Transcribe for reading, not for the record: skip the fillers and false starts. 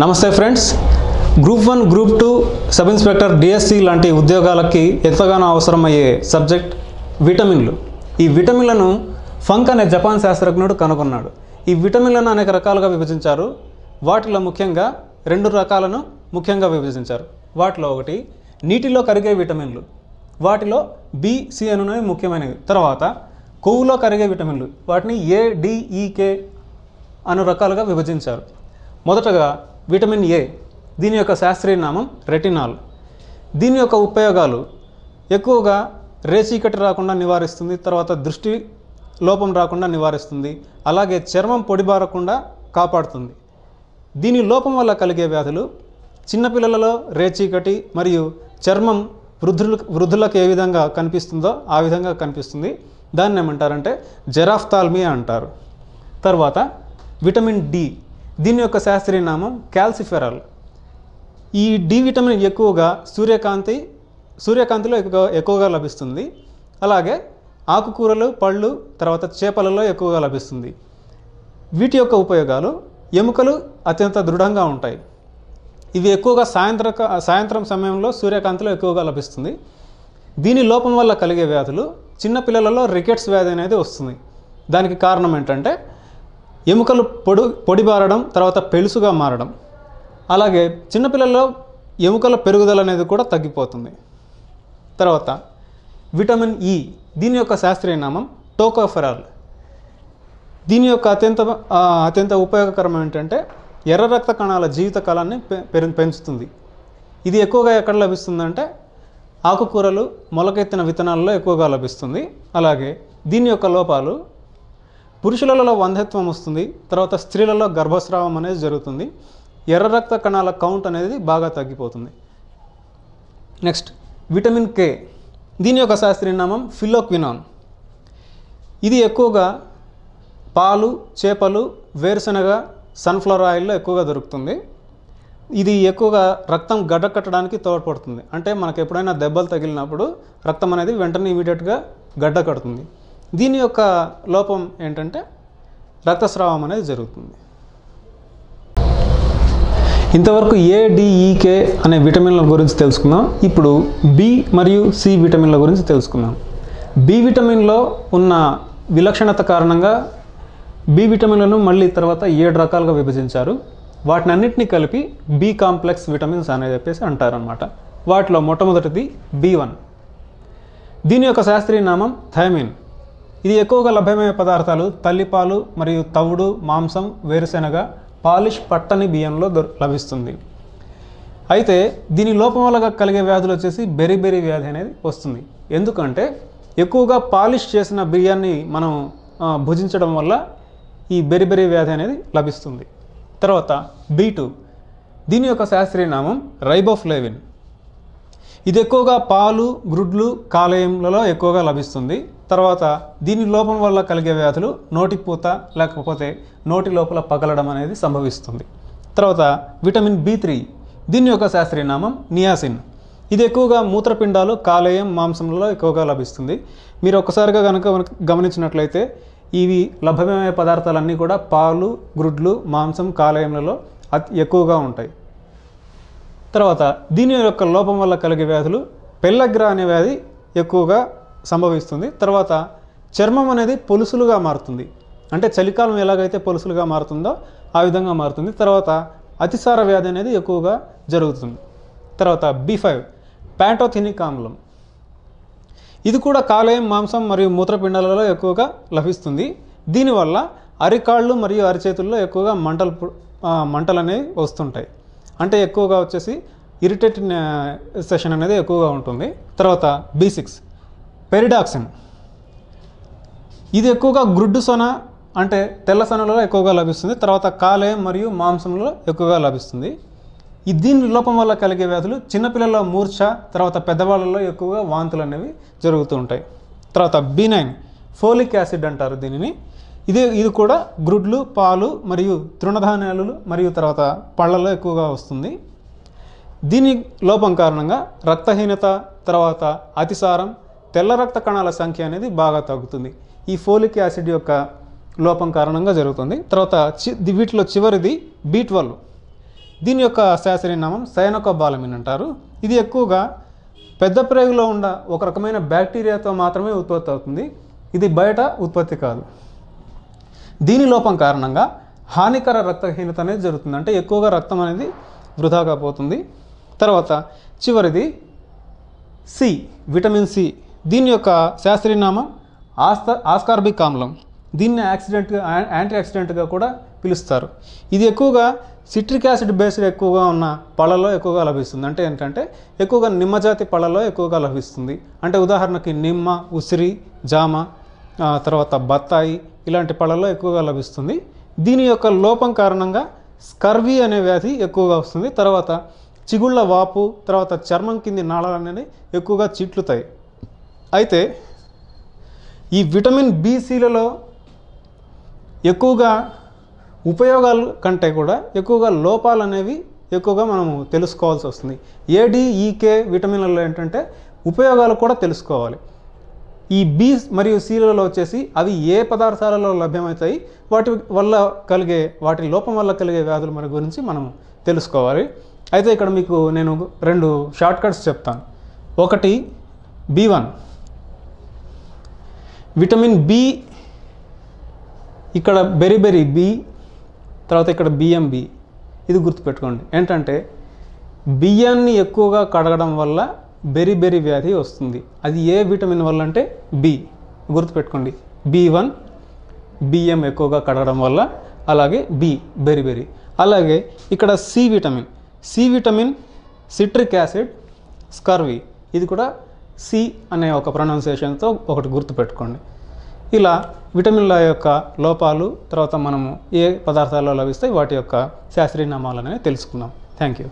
నమస్తే friends, group 1 group 2 sub inspector DSC లాంటి ఉద్యోగాలకి ఎంతగానో అవసరమయ్యే సబ్జెక్ట్ విటమిన్లు. ఈ విటమిన్లను ఫంక్ అనే జపాన్ శాస్త్రజ్ఞుడు కనుగొన్నాడు. ఈ విటమిన్లను అనేక రకాలుగా విభజించారు. వాటిలో ముఖ్యంగా 2 రకాలను ముఖ్యంగా విభజించారు. వాటిలో ఒకటి నీటిలో కరిగే విటమిన్లు, వాటిలో బి, సి అనేవి ముఖ్యమైనవి. తర్వాత కొవ్వులో కరిగే విటమిన్లు, వాటిని ఏ, డి, ఈ, కే అను రకాలుగా విభజించారు. మొదటగా విటమిన్ ఏ, దీని యొక్క శాస్త్రీయ నామం రెటినాల్. దీని యొక్క ఉపయోగాలు ఎక్కువగా రేచీకటి రాకుండా నివారిస్తుంది, తర్వాత దృష్టి లోపం రాకుండా నివారిస్తుంది, అలాగే చర్మం పొడిబారకుండా కాపాడుతుంది. దీని లోపం వల్ల కలిగే వ్యాధులు చిన్నపిల్లలలో రేచీకటి మరియు చర్మం వృద్ధులకు ఏ విధంగా కనిపిస్తుందో ఆ విధంగా కనిపిస్తుంది. దాన్ని ఏమంటారంటే జెరాఫ్థాల్మియా అంటారు. తర్వాత విటమిన్ డి, దీని యొక్క శాస్త్రీయ నామం క్యాల్సిఫెరాల్. ఈ డి విటమిన్ ఎక్కువగా సూర్యకాంతిలో ఎక్కువగా లభిస్తుంది. అలాగే ఆకుకూరలు, పళ్ళు, తర్వాత చేపలలో ఎక్కువగా లభిస్తుంది. వీటి యొక్క ఉపయోగాలు ఎముకలు అత్యంత దృఢంగా ఉంటాయి. ఇవి ఎక్కువగా సాయంత్రం సమయంలో సూర్యకాంతిలో ఎక్కువగా లభిస్తుంది. దీని లోపం వల్ల కలిగే వ్యాధులు చిన్నపిల్లలలో రికెట్స్ వ్యాధి అనేది వస్తుంది. దానికి కారణం ఏంటంటే ఎముకలు పొడిబారడం, తర్వాత పెళుసుగా మారడం. అలాగే చిన్నపిల్లల్లో ఎముకల పెరుగుదల అనేది కూడా తగ్గిపోతుంది. తర్వాత విటమిన్ ఈ, దీని యొక్క శాస్త్రీయ నామం టోకోఫెరాల్. దీని యొక్క అత్యంత ఉపయోగకరం ఏంటంటే ఎర్ర రక్త కణాల జీవిత కాలాన్ని పెంచుతుంది. ఇది ఎక్కువగా ఎక్కడ లభిస్తుందంటే ఆకుకూరలు, మొలకెత్తిన విత్తనాలలో ఎక్కువగా లభిస్తుంది. అలాగే దీని యొక్క లోపాలు పురుషులలో వంధ్యత్వం వస్తుంది, తర్వాత స్త్రీలలో గర్భస్రావం అనేది జరుగుతుంది, ఎర్ర రక్త కణాల కౌంట్ అనేది బాగా తగ్గిపోతుంది. నెక్స్ట్ విటమిన్ కే, దీని యొక్క శాస్త్రీయ నామం ఫిలోక్వినాన్. ఇది ఎక్కువగా పాలు, చేపలు, వేరుశనగ, సన్ఫ్లవర్ ఆయిల్లో ఎక్కువగా దొరుకుతుంది. ఇది ఎక్కువగా రక్తం గడ్డకట్టడానికి తోడ్పడుతుంది. అంటే మనకు ఎప్పుడైనా దెబ్బలు తగిలినప్పుడు రక్తం అనేది వెంటనే ఇమీడియట్గా గడ్డ కడుతుంది. దీని యొక్క లోపం ఏంటంటే రక్తస్రావం అనేది జరుగుతుంది. ఇంతవరకు ఏ, డి, ఈ, కే అనే విటమిన్ల గురించి తెలుసుకుందాం. ఇప్పుడు బి మరియు సి విటమిన్ల గురించి తెలుసుకుందాం. బి విటమిన్లో ఉన్న విలక్షణత కారణంగా బి విటమిన్లను మళ్ళీ తర్వాత 7 రకాలుగా విభజించారు. వాటిని అన్నింటినీ కలిపి బి కాంప్లెక్స్ విటమిన్స్ అనేది చెప్పేసి అంటారనమాట. వాటిలో మొట్టమొదటిది B1. దీని యొక్క శాస్త్రీయ నామం థైమిన్. ఇది ఎక్కువగా లభ్యమయ్యే పదార్థాలు తల్లిపాలు మరియు తవుడు, మాంసం, వేరుశెనగ, పాలిష్ పట్టని బియ్యంలో లభిస్తుంది. అయితే దీని లోపం వల్ల కలిగే వ్యాధులు వచ్చేసి బెరిబెరి వ్యాధి అనేది వస్తుంది. ఎందుకంటే ఎక్కువగా పాలిష్ చేసిన బియ్యాన్ని మనం భుజించడం వల్ల ఈ బెరిబెరి వ్యాధి అనేది లభిస్తుంది. తర్వాత B2, దీని యొక్క శాస్త్రీయ నామం రైబోఫ్లేవిన్. ఇది ఎక్కువగా పాలు, గ్రుడ్లు, కాలేయంలలో ఎక్కువగా లభిస్తుంది. తర్వాత దీని లోపం వల్ల కలిగే వ్యాధులు నోటిపూత, లేకపోతే నోటి లోపల పగలడం అనేది సంభవిస్తుంది. తర్వాత విటమిన్ B3, దీని యొక్క శాస్త్రీయ నామం నియాసిన్. ఇది ఎక్కువగా మూత్రపిండాలు, కాలేయం, మాంసంలో ఎక్కువగా లభిస్తుంది. మీరు ఒక్కసారిగా కనుక గమనించినట్లయితే ఇవి లభ్యమయ్యే పదార్థాలన్నీ కూడా పాలు, గ్రుడ్లు, మాంసం, కాలేయంలలో ఎక్కువగా ఉంటాయి. తర్వాత దీని యొక్క లోపం వల్ల కలిగే వ్యాధులు పెల్లగ్రా అనే వ్యాధి ఎక్కువగా సంభవిస్తుంది. తర్వాత చర్మం అనేది పొలుసులుగా మారుతుంది. అంటే చలికాలం ఎలాగైతే పొలుసులుగా మారుతుందో ఆ విధంగా మారుతుంది. తర్వాత అతిసార వ్యాధి అనేది ఎక్కువగా జరుగుతుంది. తర్వాత B5, ప్యాంటోథెనిక్ ఆమ్లం. ఇది కూడా కాలేయం, మాంసం మరియు మూత్రపిండాలలో ఎక్కువగా లభిస్తుంది. దీనివల్ల అరికాళ్ళు మరియు అరిచేతుల్లో ఎక్కువగా మంటలు అనేవి వస్తుంటాయి. అంటే ఎక్కువగా వచ్చేసి ఇరిటేటింగ్ సెషన్ అనేది ఎక్కువగా ఉంటుంది. తర్వాత B6, పెరిడాక్సిన్. ఇది ఎక్కువగా గ్రుడ్డు సొన అంటే తెల్ల సొనలో ఎక్కువగా లభిస్తుంది. తర్వాత కాలేయం మరియు మాంసంలో ఎక్కువగా లభిస్తుంది. దీని లోపం వల్ల కలిగే వ్యాధులు చిన్నపిల్లల్లో మూర్ఛ, తర్వాత పెద్దవాళ్ళలో ఎక్కువగా వాంతులు అనేవి జరుగుతూ ఉంటాయి. తర్వాత B9, ఫోలిక్ యాసిడ్ అంటారు దీనిని. ఇది కూడా గ్రుడ్లు, పాలు మరియు తృణధాన్యాలు మరియు తర్వాత పళ్ళలో ఎక్కువగా వస్తుంది. దీని లోపం కారణంగా రక్తహీనత, తర్వాత అతిసారం, తెల్ల రక్త కణాల సంఖ్య అనేది బాగా తగ్గుతుంది. ఈ ఫోలిక్ యాసిడ్ యొక్క లోపం కారణంగా జరుగుతుంది. తర్వాత వీటిలో చివరిది B12. దీని యొక్క శాస్త్రీయ నామం సైనోకోబాలమిన్ అంటారు. ఇది ఎక్కువగా పెద్ద ప్రేగులో ఉన్న ఒక రకమైన బ్యాక్టీరియాతో మాత్రమే ఉత్పత్తి అవుతుంది. ఇది బయట ఉత్పత్తి కాదు. దీని లోపం కారణంగా హానికర రక్తహీనత అనేది జరుగుతుంది. అంటే ఎక్కువగా రక్తం అనేది వృధాగా పోతుంది. తర్వాత చివరిది సి, విటమిన్ సి. దీని యొక్క శాస్త్రీయ నామం ఆస్కార్బిక్ ఆమ్లం. దీన్ని యాంటీ ఆక్సిడెంట్గా కూడా పిలుస్తారు. ఇది ఎక్కువగా సిట్రిక్ యాసిడ్ బేస్డ్ ఎక్కువగా ఉన్న పళ్ళలో ఎక్కువగా లభిస్తుంది. అంటే ఏంటంటే ఎక్కువగా నిమ్మజాతి పళ్ళలో ఎక్కువగా లభిస్తుంది. అంటే ఉదాహరణకి నిమ్మ, ఉసిరి, జామ, తర్వాత బత్తాయి ఇలాంటి పళ్ళలో ఎక్కువగా లభిస్తుంది. దీని యొక్క లోపం కారణంగా స్కర్వీ అనే వ్యాధి ఎక్కువగా వస్తుంది. తర్వాత చిగుళ్ళ వాపు, తర్వాత చర్మం కింది నాళాలు అనేవి ఎక్కువగా చిట్లుతాయి. అయితే ఈ విటమిన్ బి-సిలలో ఎక్కువగా ఉపయోగాల కంటే కూడా ఎక్కువగా లోపాలు అనేవి ఎక్కువగా మనము తెలుసుకోవాల్సి వస్తుంది. ఏడిఈకే విటమిన్లలో ఏంటంటే ఉపయోగాలు కూడా తెలుసుకోవాలి. ఈ బి మరియు సిలలో వచ్చేసి అవి ఏ పదార్థాలలో లభ్యమవుతాయి, వాటి లోపం వల్ల కలిగే వ్యాధుల మన గురించి మనం తెలుసుకోవాలి. అయితే ఇక్కడ మీకు నేను 2 షార్ట్ కట్స్ చెప్తాను. ఒకటి B1, విటమిన్ బి, ఇక్కడ బెరీ బి, తర్వాత ఇక్కడ బిఎంబి. ఇది గుర్తుపెట్టుకోండి. ఏంటంటే బియ్యాన్ని ఎక్కువగా కడగడం వల్ల బెరీ వ్యాధి వస్తుంది. అది ఏ విటమిన్ వల్ల అంటే బి. గుర్తుపెట్టుకోండి, B1 బియ్యం ఎక్కువగా కడగడం వల్ల, అలాగే బి బెరీ. అలాగే ఇక్కడ C vitamin citric acid, scurvy. ఇది కూడా సి అనే ఒక ప్రొనౌన్సియేషన్తో ఒకటి గుర్తుపెట్టుకోండి. ఇలా విటమిన్ల యొక్క లోపాలు, తర్వాత మనము ఏ పదార్థాల్లో లభిస్తాయి వాటి యొక్క శాస్త్రీయ నామాలు అనేవి తెలుసుకున్నాం. Thank you.